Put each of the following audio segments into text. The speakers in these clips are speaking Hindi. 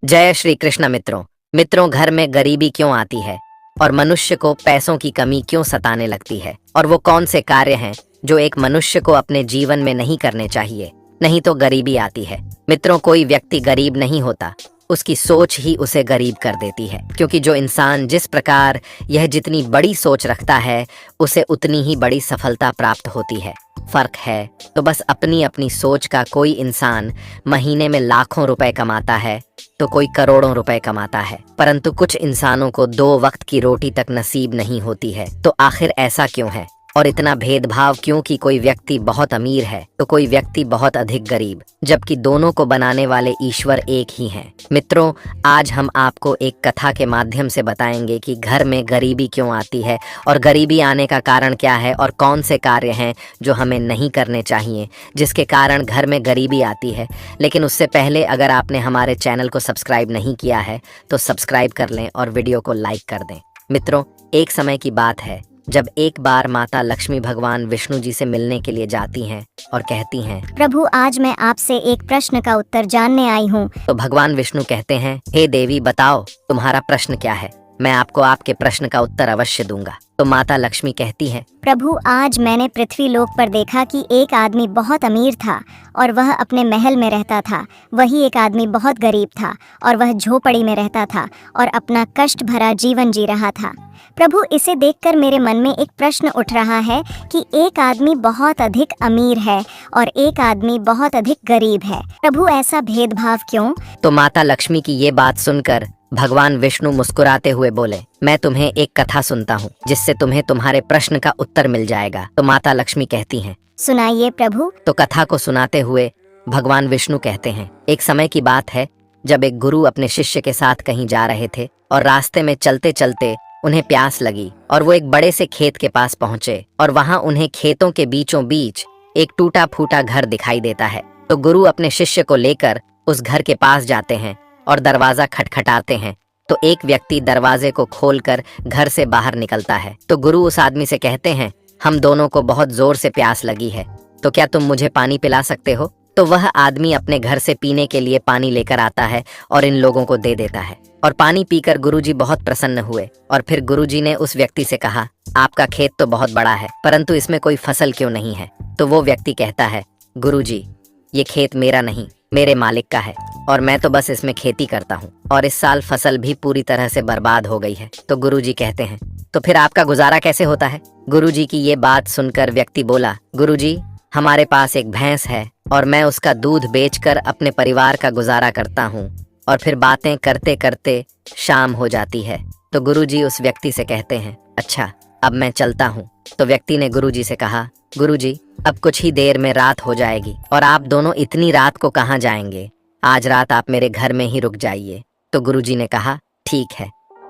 जय श्री कृष्ण मित्रों। मित्रों, घर में गरीबी क्यों आती है और मनुष्य को पैसों की कमी क्यों सताने लगती है, और वो कौन से कार्य हैं जो एक मनुष्य को अपने जीवन में नहीं करने चाहिए, नहीं तो गरीबी आती है। मित्रों, कोई व्यक्ति गरीब नहीं होता, उसकी सोच ही उसे गरीब कर देती है। क्योंकि जो इंसान जिस प्रकार यह जितनी बड़ी सोच रखता है, उसे उतनी ही बड़ी सफलता प्राप्त होती है। फर्क है तो बस अपनी अपनी सोच का। कोई इंसान महीने में लाखों रुपए कमाता है तो कोई करोड़ों रुपए कमाता है, परंतु कुछ इंसानों को 2 वक्त की रोटी तक नसीब नहीं होती है। तो आखिर ऐसा क्यों है और इतना भेदभाव क्यों कि कोई व्यक्ति बहुत अमीर है तो कोई व्यक्ति बहुत अधिक गरीब, जबकि दोनों को बनाने वाले ईश्वर एक ही हैं। मित्रों, आज हम आपको एक कथा के माध्यम से बताएंगे कि घर में गरीबी क्यों आती है और गरीबी आने का कारण क्या है और कौन से कार्य हैं जो हमें नहीं करने चाहिए जिसके कारण घर में गरीबी आती है। लेकिन उससे पहले अगर आपने हमारे चैनल को सब्सक्राइब नहीं किया है तो सब्सक्राइब कर लें और वीडियो को लाइक कर दें। मित्रों, एक समय की बात है जब एक बार माता लक्ष्मी भगवान विष्णु जी से मिलने के लिए जाती हैं और कहती हैं, प्रभु, आज मैं आपसे एक प्रश्न का उत्तर जानने आई हूँ। तो भगवान विष्णु कहते हैं, हे देवी, बताओ तुम्हारा प्रश्न क्या है, मैं आपको आपके प्रश्न का उत्तर अवश्य दूंगा। तो माता लक्ष्मी कहती हैं, प्रभु, आज मैंने पृथ्वी लोक पर देखा कि एक आदमी बहुत अमीर था और वह अपने महल में रहता था। वही एक आदमी बहुत गरीब था और वह झोपड़ी में रहता था और अपना कष्ट भरा जीवन जी रहा था। प्रभु, इसे देखकर मेरे मन में एक प्रश्न उठ रहा है कि एक आदमी बहुत अधिक अमीर है और एक आदमी बहुत अधिक गरीब है। प्रभु, ऐसा भेदभाव क्यों? तो माता लक्ष्मी की ये बात सुनकर भगवान विष्णु मुस्कुराते हुए बोले, मैं तुम्हें एक कथा सुनता हूँ जिससे तुम्हें तुम्हारे प्रश्न का उत्तर मिल जाएगा। तो माता लक्ष्मी कहती हैं, सुनाइए प्रभु। तो कथा को सुनाते हुए भगवान विष्णु कहते हैं, एक समय की बात है जब एक गुरु अपने शिष्य के साथ कहीं जा रहे थे और रास्ते में चलते चलते उन्हें प्यास लगी और वो एक बड़े से खेत के पास पहुंचे और वहां उन्हें खेतों के बीचों बीच एक टूटा फूटा घर दिखाई देता है। तो गुरु अपने शिष्य को लेकर उस घर के पास जाते हैं और दरवाजा खटखटाते हैं। तो एक व्यक्ति दरवाजे को खोलकर घर से बाहर निकलता है। तो गुरु उस आदमी से कहते हैं, हम दोनों को बहुत जोर से प्यास लगी है, तो क्या तुम मुझे पानी पिला सकते हो? तो वह आदमी अपने घर से पीने के लिए पानी लेकर आता है और इन लोगों को दे देता है। और पानी पीकर गुरुजी बहुत प्रसन्न हुए और फिर गुरुजी ने उस व्यक्ति से कहा, आपका खेत तो बहुत बड़ा है, परंतु इसमें कोई फसल क्यों नहीं है? तो वो व्यक्ति कहता है, गुरुजी, ये खेत मेरा नहीं, मेरे मालिक का है और मैं तो बस इसमें खेती करता हूँ और इस साल फसल भी पूरी तरह से बर्बाद हो गई है। तो गुरुजी कहते हैं, तो फिर आपका गुजारा कैसे होता है? गुरुजी की ये बात सुनकर व्यक्ति बोला, गुरुजी, हमारे पास एक भैंस है और मैं उसका दूध बेचकर अपने परिवार का गुजारा करता हूँ और फिर बातें करते करते शाम हो जाती है। तो गुरुजी उस व्यक्ति से कहते हैं, अच्छा, अब मैं चलता हूँ। तो व्यक्ति ने गुरुजी से कहा, गुरुजी, अब कुछ ही देर में रात हो जाएगी और आप दोनों इतनी रात को कहाँ जाएंगे? आज रात आप मेरे घर में ही रुक जाइए। तो गुरुजी ने कहा, ठीक है,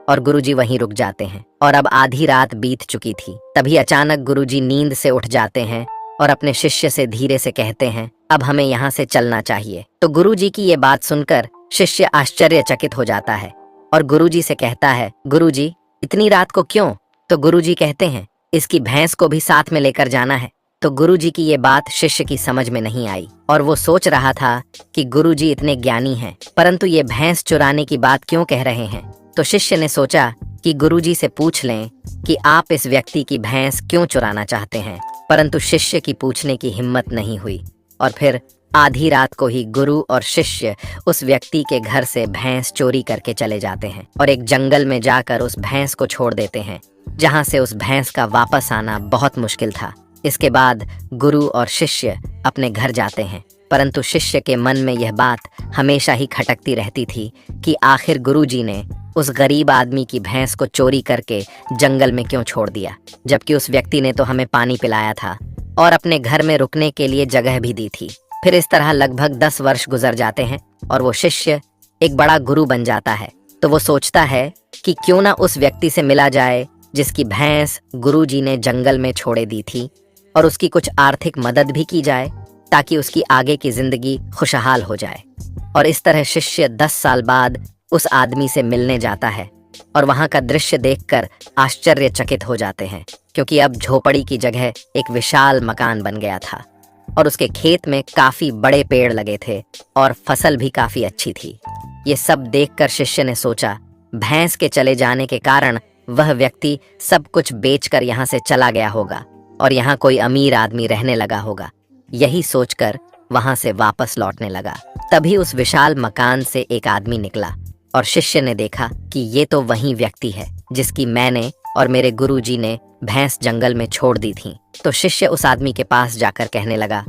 और गुरुजी वहीं रुक जाते हैं। और अब आधी रात बीत चुकी थी। तभी अचानक गुरुजी नींद से उठ जाते हैं और अपने शिष्य से धीरे से कहते हैं, अब हमें यहाँ से चलना चाहिए। तो गुरुजी की ये बात सुनकर शिष्य आश्चर्यचकित हो जाता है और गुरुजी से कहता है, गुरुजी, इतनी रात को क्यों? तो गुरुजी कहते हैं, इसकी भैंस को भी साथ में लेकर जाना है। तो गुरुजी की ये बात शिष्य की समझ में नहीं आई और वो सोच रहा था कि गुरुजी इतने ज्ञानी हैं, परंतु ये भैंस चुराने की बात क्यों कह रहे हैं। तो शिष्य ने सोचा कि गुरुजी से पूछ लें कि आप इस व्यक्ति की भैंस क्यों चुराना चाहते हैं, परंतु शिष्य की पूछने की हिम्मत नहीं हुई। और फिर आधी रात को ही गुरु और शिष्य उस व्यक्ति के घर से भैंस चोरी करके चले जाते हैं और एक जंगल में जाकर उस भैंस को छोड़ देते हैं, जहां से उस भैंस का वापस आना बहुत मुश्किल था। इसके बाद गुरु और शिष्य अपने घर जाते हैं, परंतु शिष्य के मन में यह बात हमेशा ही खटकती रहती थी कि आखिर गुरुजी ने उस गरीब आदमी की भैंस को चोरी करके जंगल में क्यों छोड़ दिया, जबकि उस व्यक्ति ने तो हमें पानी पिलाया था और अपने घर में रुकने के लिए जगह भी दी थी। फिर इस तरह लगभग 10 वर्ष गुजर जाते हैं और वो शिष्य एक बड़ा गुरु बन जाता है। तो वो सोचता है कि क्यों ना उस व्यक्ति से मिला जाए जिसकी भैंस गुरुजी ने जंगल में छोड़े दी थी और उसकी कुछ आर्थिक मदद भी की जाए ताकि उसकी आगे की जिंदगी खुशहाल हो जाए। और इस तरह शिष्य 10 साल बाद उस आदमी से मिलने जाता है और वहां का दृश्य देखकर आश्चर्यचकित हो जाते हैं, क्योंकि अब झोपड़ी की जगह एक विशाल मकान बन गया था और उसके खेत में काफी बड़े पेड़ लगे थे और फसल भी काफी अच्छी थी। ये सब देखकर शिष्य ने सोचा, भैंस के चले जाने के कारण वह व्यक्ति सब कुछ बेचकर यहाँ से चला गया होगा और यहाँ कोई अमीर आदमी रहने लगा होगा। यही सोचकर वहां से वापस लौटने लगा। तभी उस विशाल मकान से एक आदमी निकला और शिष्य ने देखा कि ये तो वही व्यक्ति है जिसकी मैंने और मेरे गुरुजी ने भैंस जंगल में छोड़ दी थी। तो शिष्य उस आदमी के पास जाकर कहने लगा,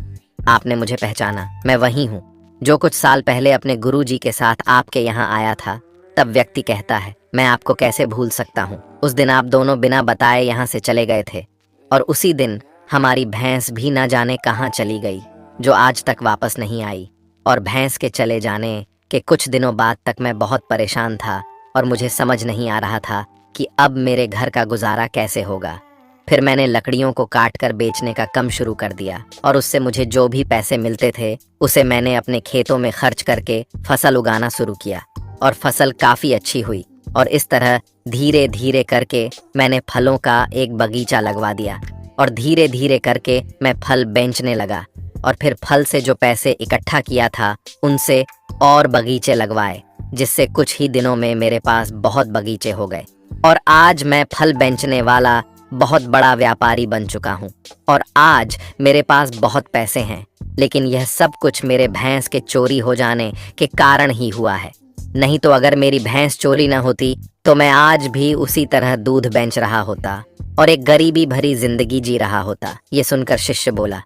आपने मुझे पहचाना, मैं वही हूँ जो कुछ साल पहले अपने गुरुजी के साथ आपके यहाँ आया था। तब व्यक्ति कहता है, मैं आपको कैसे भूल सकता हूँ, उस दिन आप दोनों बिना बताए यहाँ से चले गए थे और उसी दिन हमारी भैंस भी न जाने कहाँ चली गई, जो आज तक वापस नहीं आई। और भैंस के चले जाने के कुछ दिनों बाद तक मैं बहुत परेशान था और मुझे समझ नहीं आ रहा था कि अब मेरे घर का गुजारा कैसे होगा। फिर मैंने लकड़ियों को काट कर बेचने का काम शुरू कर दिया और उससे मुझे जो भी पैसे मिलते थे उसे मैंने अपने खेतों में खर्च करके फसल उगाना शुरू किया और फसल काफ़ी अच्छी हुई। और इस तरह धीरे धीरे करके मैंने फलों का एक बगीचा लगवा दिया और धीरे धीरे करके मैं फल बेचने लगा और फिर फल से जो पैसे इकट्ठा किया था उनसे और बगीचे लगवाए, जिससे कुछ ही दिनों में मेरे पास बहुत बगीचे हो गए और आज मैं फल बेचने वाला बहुत बड़ा व्यापारी बन चुका हूँ और आज मेरे पास बहुत पैसे हैं। लेकिन यह सब कुछ मेरे भैंस के चोरी हो जाने के कारण ही हुआ है। नहीं तो अगर मेरी भैंस चोरी न होती तो मैं आज भी उसी तरह दूध बेच रहा होता और एक गरीबी भरी जिंदगी जी रहा होता। ये सुनकर शिष्य बोला,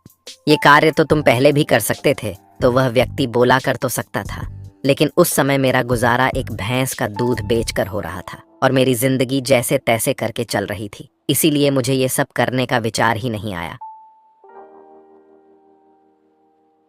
ये कार्य तो तुम पहले भी कर सकते थे। तो वह व्यक्ति बोला कर तो सकता था, लेकिन उस समय मेरा गुजारा एक भैंस का दूध बेचकर हो रहा था और मेरी जिंदगी जैसे तैसे करके चल रही थी, इसीलिए मुझे ये सब करने का विचार ही नहीं आया।